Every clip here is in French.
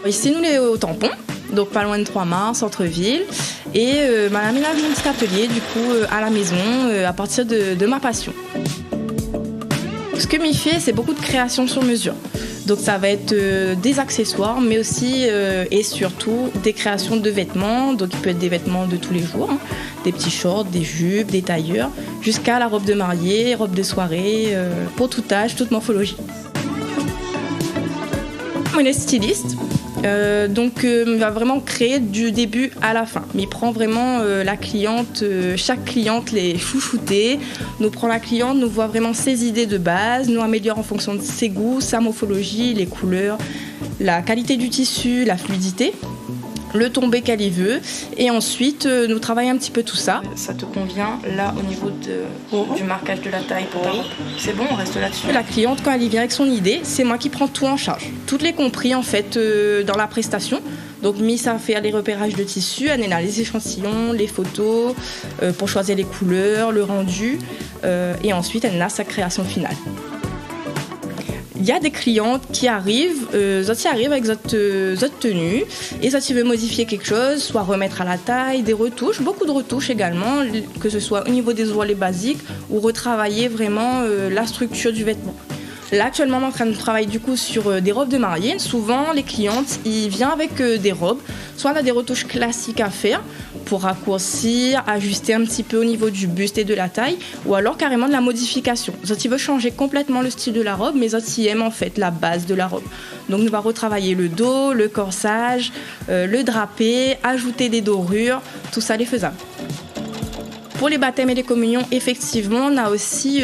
Ici, nous, on est au Tampon, donc pas loin de 3 Mars, centre-ville. Et on a aménagé un petit atelier, du coup, à la maison, à partir de ma passion. Ce que m'y fait, c'est beaucoup de création sur mesure. Donc ça va être des accessoires, mais aussi et surtout des créations de vêtements. Donc il peut être des vêtements de tous les jours, hein, des petits shorts, des jupes, des tailleurs, jusqu'à la robe de mariée, robe de soirée, pour tout âge, toute morphologie. On est styliste. On va vraiment créer du début à la fin. Mais il prend vraiment la cliente, chaque cliente les chouchouter, nous prend la cliente, nous voit vraiment ses idées de base, nous améliore en fonction de ses goûts, sa morphologie, les couleurs, la qualité du tissu, la fluidité, le tombé qu'elle y veut. Et ensuite, nous travaillons un petit peu tout ça. Ça te convient là au niveau du marquage de la taille pour ta robe? C'est bon, on reste là-dessus. La cliente, quand elle y vient avec son idée, c'est moi qui prends tout en charge. Toutes les compris en fait dans la prestation. Donc Miss a fait les repérages de tissu, elle a les échantillons, les photos pour choisir les couleurs, le rendu. Et ensuite, elle a sa création finale. Il y a des clientes qui arrivent, avec d'autres tenues, et ça, tu veux modifier quelque chose, soit remettre à la taille, des retouches, beaucoup de retouches également, que ce soit au niveau des voiles basiques ou retravailler vraiment la structure du vêtement. Là, actuellement, on est en train de travailler du coup sur des robes de mariée. Souvent, les clientes, ils viennent avec des robes. Soit on a des retouches classiques à faire pour raccourcir, ajuster un petit peu au niveau du buste et de la taille, ou alors carrément de la modification. Les autres, ils veulent changer complètement le style de la robe, mais les autres, ils aiment en fait la base de la robe. Donc, on va retravailler le dos, le corsage, le drapé, ajouter des dorures, tout ça, les faisable. Pour les baptêmes et les communions, effectivement, on a aussi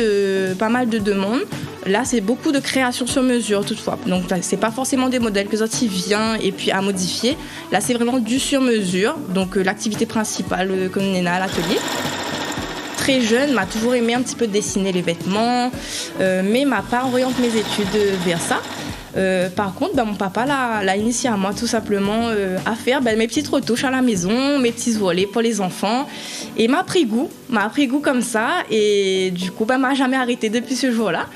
pas mal de demandes. Là, c'est beaucoup de création sur mesure toutefois. Donc, c'est pas forcément des modèles que Zotti vient et puis à modifier. Là, c'est vraiment du sur mesure. Donc, l'activité principale que nous avons à l'atelier. Très jeune, m'a toujours aimé un petit peu dessiner les vêtements, mais m'a pas orienté mes études vers ça. Par contre, mon papa l'a initié à moi tout simplement à faire mes petites retouches à la maison, mes petits volets pour les enfants. Et m'a pris goût comme ça. Et du coup, m'a jamais arrêté depuis ce jour-là.